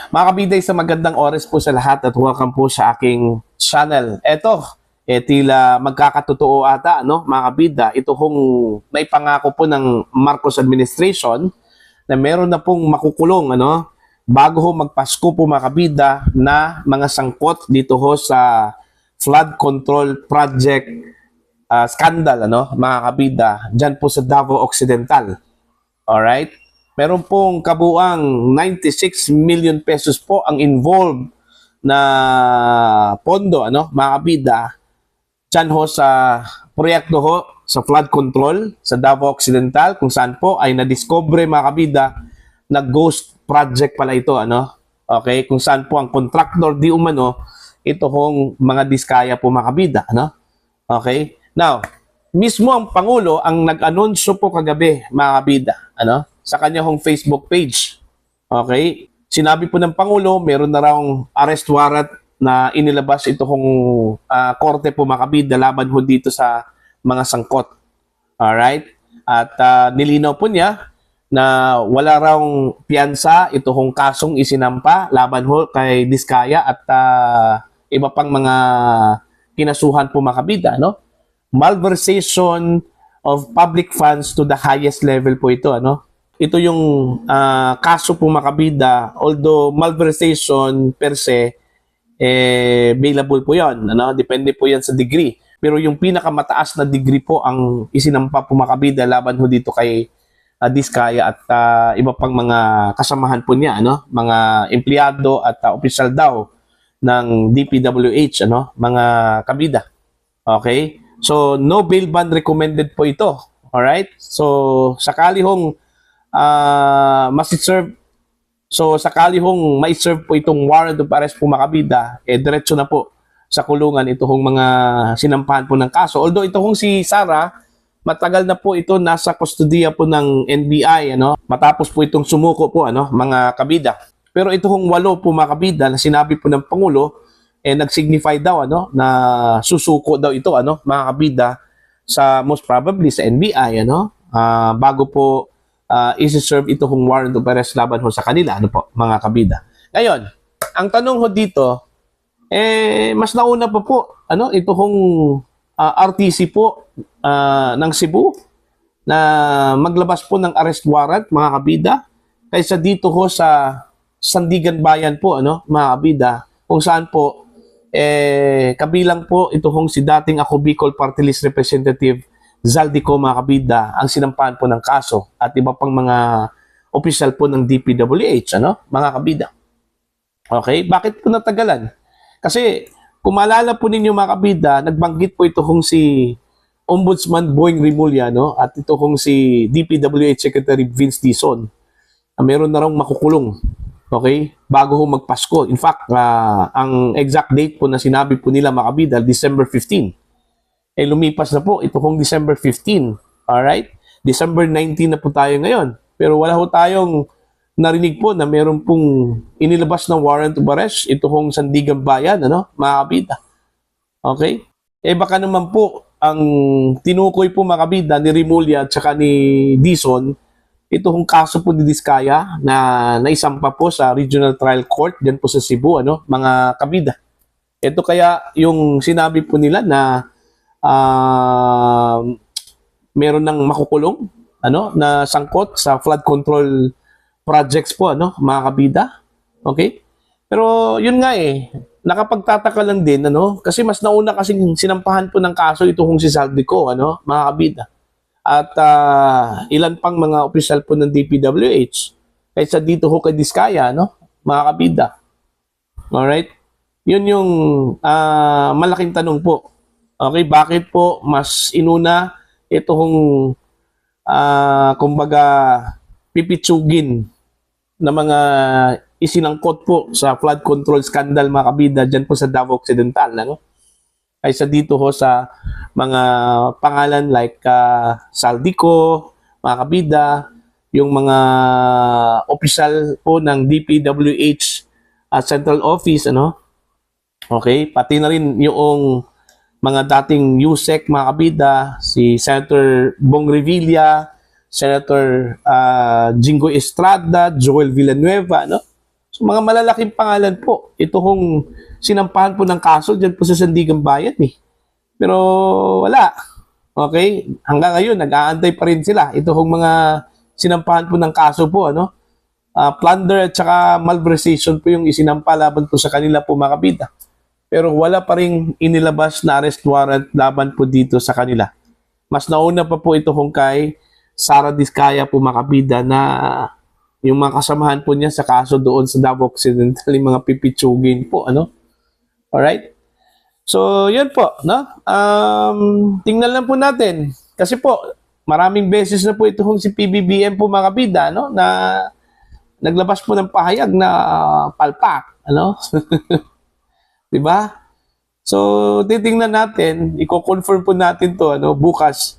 Mga kabida, sa magandang oras po sa lahat at welcome po sa aking channel. Eto, tila magkakatotoo ata, no, mga kabida. Ito hong naipangako po ng Marcos administration na meron na pong makukulong, ano, bago ho magpasko po mga kabida na mga sangkot dito ho sa flood control project scandal, ano, mga kabida, dyan po sa Davao Occidental. Alright? Meron pong kabuang 96 million pesos po ang involved na pondo, ano, mga kabida, dyan ho sa proyekto ho sa flood control sa Davao Occidental, kung saan po ay nadiscover mga kabida na ghost project pala ito, ano, okay, kung saan po ang contractor di umano ito hong mga diskaya po mga kabida, ano, okay. Now, mismo ang Pangulo ang nag-anunsyo po kagabi mga kabida, ano, sa kanyang Facebook page. Okay? Sinabi po ng Pangulo, meron na raw arrest warrant na inilabas ito kong korte po mga kabida laban ho dito sa mga sangkot. Alright? At nilinaw po niya na wala raw piyansa ito kong kasong isinampa laban ho kay Diskaya at iba pang mga kinasuhan po mga kabida, no? Malversation of public funds to the highest level po ito, ano? Ito yung kaso po mga kabida, although malversation per se, bailable po yan, ano? Depende po yan sa degree. Pero yung pinakamataas na degree po ang isinampa po mga kabida laban ho dito kay Diskaya at iba pang mga kasamahan po niya, ano? Mga empleyado at opisyal daw ng DPWH, ano? Mga kabida. Okay? So, no bail bond recommended po ito. Alright? So, sakali hong masiserve, so sakali hong mai-serve po itong warrant of arrest po mga kabida, diretso na po sa kulungan ito hong mga sinampahan po ng kaso. Although ito hong si Sara, matagal na po ito nasa kustudiya po ng NBI, ano, matapos po itong sumuko po, ano, mga kabida. Pero ito hong 8 po mga kabida na sinabi po ng Pangulo, nag-signify daw, ano, na susuko daw ito, ano, mga kabida, sa most probably sa NBI, ano, bago po isi-serve ito kung warrant of arrest laban ho sa kanila, ano po, mga kabida. Ngayon, ang tanong ho dito, mas nauna pa po, ano, ito kong RTC po ng Cebu na maglabas po ng arrest warrant, mga kabida, kaysa dito ho sa Sandigan Bayan po, ano, mga kabida, kung saan po, kabilang po ito hong si dating Ako Bicol Party List Representative Zaldico, mga kabida, ang sinampahan po ng kaso at iba pang mga opisyal po ng DPWH, ano, mga kabida. Okay? Bakit po natagalan? Kasi, kung maalala po ninyo mga kabida, nagbanggit po ito kung si Ombudsman Boying Rimulya, no, at ito kung si DPWH Secretary Vince Dizon, meron na raw makukulong. Okay? Bago ho magpasko. In fact, ang exact date po na sinabi po nila mga kabida, December 15. Lumipas na po ito kung December 15. Alright? December 19 na po tayo ngayon. Pero wala ho tayong narinig po na meron pong inilabas ng warrant of arrest ito kung Sandigan Bayan, ano, mga kabida. Okay? Baka naman po ang tinukoy po mga kabida ni Rimulya at saka ni Dizon, ito kung kaso po ni Diskaya na naisampa po sa Regional Trial Court dyan po sa Cebu, ano, mga kabida. Ito kaya yung sinabi po nila na meron ng makukulong, ano, na sangkot sa flood control projects po, ano, mga kabida. Okay? Pero yun nga nakapagtataka lang din, ano, kasi mas nauna kasi sinampahan po ng kaso ito kung si Zaldico, ano, mga kabida. At ilan pang mga opisyal po ng DPWH kaysa dito ho kay Diskaya, no, mga kabida. Alright? Yun yung malaking tanong po. Okay, bakit po mas inuna ito kung kumbaga pipitsugin na mga isinangkot po sa flood control scandal mga kabida dyan po sa Davao Occidental, ano? Kaysa dito ho sa mga pangalan like Zaldico, mga kabida, yung mga opisyal po ng DPWH Central Office, ano? Okay, pati na rin yung mga dating USEC, mga kabida, si Senator Bong Revilla, Senator Jingo Estrada, Joel Villanueva, no? So, mga malalaking pangalan po. Ito hong sinampahan po ng kaso dyan po sa Sandigan Bayan eh. Pero wala. Okay? Hanggang ngayon, nag-aantay pa rin sila. Ito hong mga sinampahan po ng kaso po, ano? Plunder at saka malversation po yung isinampa laban po sa kanila po mga kabida. Pero wala pa rin inilabas na arrest warrant laban po dito sa kanila. Mas nauna pa po ito hong kay Sara Diskaya po mga kabida na yung mga kasamahan po niya sa kaso doon sa Davao Occidental, yung mga pipitsugin po, ano? Alright? So, yun po, no? Tingnan lang po natin. Kasi po, maraming beses na po ito hong si PBBM po mga kabida, no? Na naglabas po ng pahayag na palpak, ano? 'Di ba? So, titingnan natin, i-confirm po natin 'to ano bukas.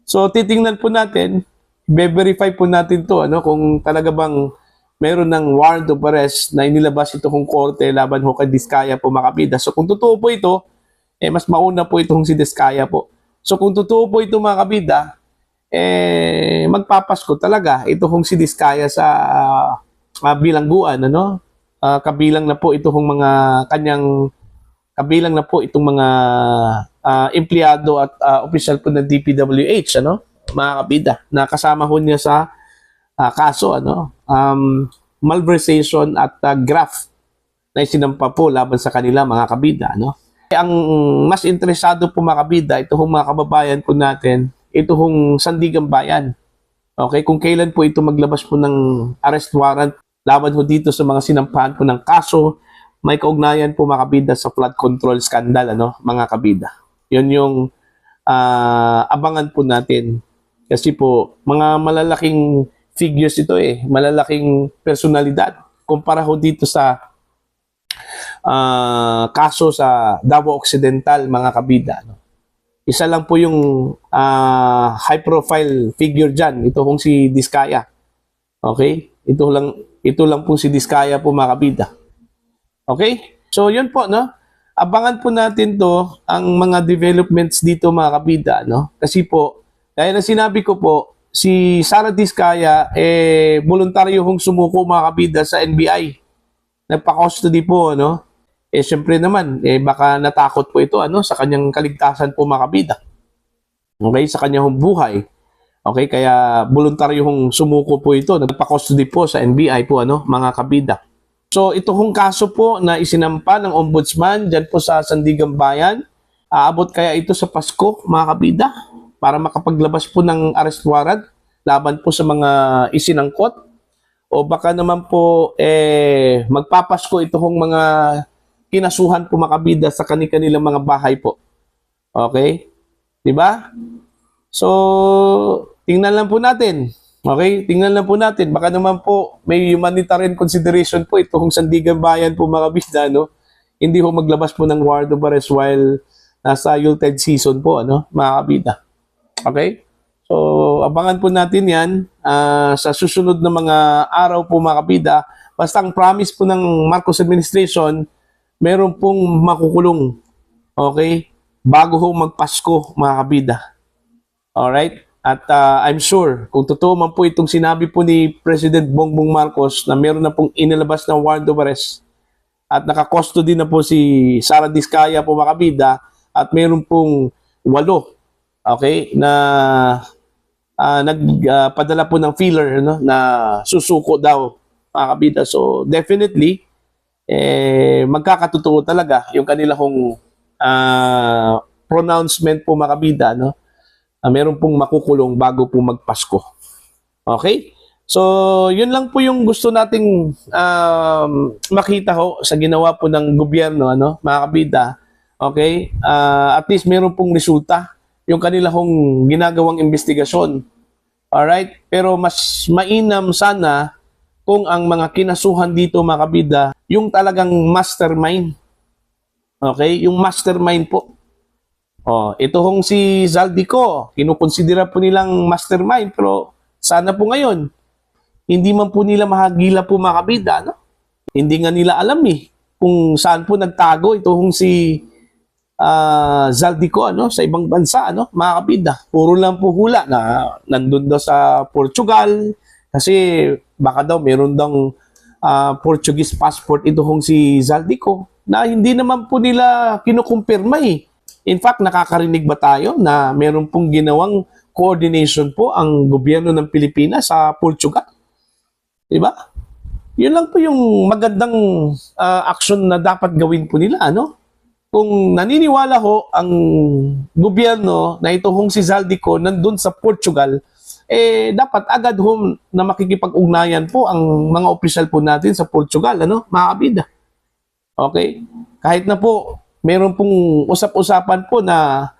So, titingnan po natin, i-verify po natin 'to ano kung talaga bang meron ng warrant of arrest na inilabas ito kung korte laban ho kay Diskaya po mga kabida. So, kung totoo po ito, mas mauna po itong si Diskaya po. So, kung totoo po ito mga kabida, magpapasko talaga ito hong si Diskaya sa bilangguan, ano? Kabilang na po ito hong mga kanyang kabilang na po itong mga empleyado at opisyal po ng DPWH, ano? Mga kabida, na kasama ho niya sa kaso, ano? Malversation at graft na isinampa po laban sa kanila mga kabida, ano? Ang mas interesado po mga kabida, ito hong mga kababayan po natin, ito hong Sandigan Bayan. Okay, kung kailan po ito maglabas po ng arrest warrant laban po dito sa mga sinampahan po ng kaso, may kaugnayan po mga kabida sa flood control scandal, ano, mga kabida. Yun yung abangan po natin. Kasi po, mga malalaking figures ito malalaking personalidad. Kumpara ho dito sa kaso sa Davao Occidental, mga kabida, no? Isa lang po yung high profile figure dyan. Ito kung si Diskaya. Okay? Ito lang po si Diskaya po mga kabida. Okay? So yun po, no? Abangan po natin to ang mga developments dito mga kabida, no? Kasi po, kaya na sinabi ko po, si Sara Diskaya voluntaryo hong sumuko mga kabida sa NBI. Nagpa-custody po, no? Syempre naman, baka natakot po ito ano sa kanyang kaligtasan po mga kabida. Okay, sa kanyang buhay. Okay, kaya voluntaryo hong sumuko po ito. Nagpa-custody po sa NBI po ano, mga kabida. So, ito hong kaso po na isinampa ng ombudsman dyan po sa Sandigan Bayan. Aabot kaya ito sa Pasko, mga kabida, para makapaglabas po ng arrest warrant laban po sa mga isinangkot. O baka naman po magpapasko ito hong mga kinasuhan po makabida sa kanilang mga bahay po. Okay? 'Di ba? So, tingnan lang po natin. Okay? Tingnan lang po natin. Baka naman po may humanitarian consideration po itong Sandigan Bayan po makabida, no? Hindi ho maglabas po ng warrant of arrest while nasa Yuletide season po, ano? Mga kabida. Okay? So, abangan po natin 'yan sa susunod na mga araw po mga kabida. Basta ang promise po ng Marcos administration, meron pong makukulong, okay, bago ho magpasko mga kabida. Alright? At I'm sure, kung totoo man po itong sinabi po ni President Bongbong Marcos na meron na pong inilabas na warrant of arrest at nakakustody na po si Sara Diskaya po mga kabida at meron pong 8, okay, na nagpadala po ng feeler, no, na susuko daw mga kabida. So, definitely, magkakatotoo talaga yung kanilang pronouncement po mga kabida, no? Meron pong makukulong bago po magpasko. Okay? So, yun lang po yung gusto nating makita ho sa ginawa po ng gobyerno, ano, mga kabida. Okay? At least meron pong resulta yung kanilang ginagawang investigasyon. Alright? Pero mas mainam sana kung ang mga kinasuhan dito mga kabida, yung talagang mastermind. Okay? Yung mastermind po. Ito hong si Zaldico, kinukonsidera po nilang mastermind, pero sana po ngayon, hindi man po nila mahagila po mga kabida, no? Hindi nga nila alam kung saan po nagtago ito hong si Zaldico, ano, sa ibang bansa, ano, mga kabida. Puro lang po hula na nandun daw sa Portugal, kasi baka daw meron daw Portuguese passport ito hong si Zaldico na hindi naman po nila kinukumpirma eh. In fact, nakakarinig ba tayo na meron pong ginawang coordination po ang gobyerno ng Pilipinas sa Portugal? Diba? Yun lang po yung magandang action na dapat gawin po nila, ano? Kung naniniwala ho ang gobyerno na ito hong si Zaldico nandun sa Portugal, dapat agad ho na makikipag-ugnayan po ang mga opisyal po natin sa Portugal, ano? Mga kabida. Okay? Kahit na po, meron pong usap-usapan po na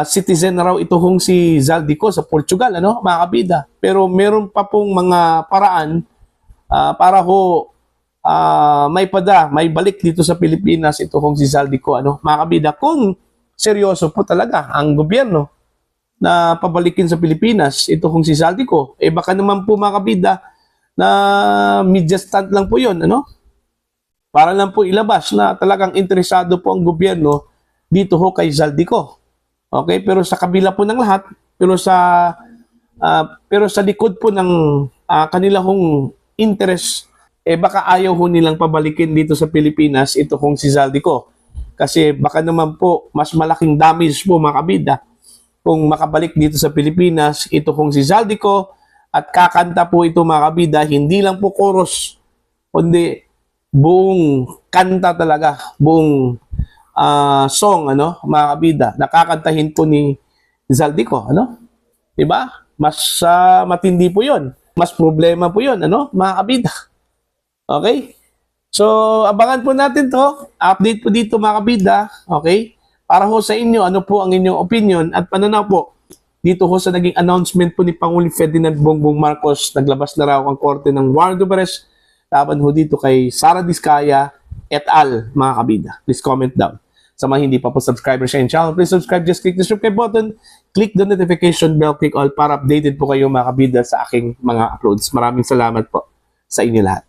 citizen na raw ito hong si Zaldico sa Portugal, ano? Mga kabida. Pero meron pa pong mga paraan para ho may balik dito sa Pilipinas ito kung si Zaldico, ano, mga kabida, kung seryoso po talaga ang gobyerno na pabalikin sa Pilipinas ito kung si Zaldico, baka naman po mga kabida na media stunt lang po yun, ano, para lang po ilabas na talagang interesado po ang gobyerno dito ho kay Zaldico. Okay, pero sa kabila po ng lahat, pero sa likod po ng kanila hong interest, baka ayaw ho nilang pabalikin dito sa Pilipinas ito kung si Zaldico. Kasi baka naman po mas malaking damage po mga kabida kung makabalik dito sa Pilipinas ito kung si Zaldico at kakanta po ito mga kabida, hindi lang po chorus, kundi buong kanta talaga, buong song, ano, mga kabida, nakakantahin po ni Zaldico, ano? Diba? Mas matindi po yun. Mas problema po yun, ano, mga kabida. Okay? So, abangan po natin to. Update po dito mga kabida. Okay? Para ho sa inyo, ano po ang inyong opinion at pananaw po dito ho sa naging announcement po ni Pangulong Ferdinand Bongbong Marcos. Naglabas na raw ang korte ng warrant of arrest laban ho dito kay Sara Diskaya et al. Mga kabida. Please comment down. Sa mga hindi pa po subscriber sa channel, please subscribe. Just click the subscribe button. Click the notification bell. Click all para updated po kayo mga kabida sa aking mga uploads. Maraming salamat po sa inyo lahat.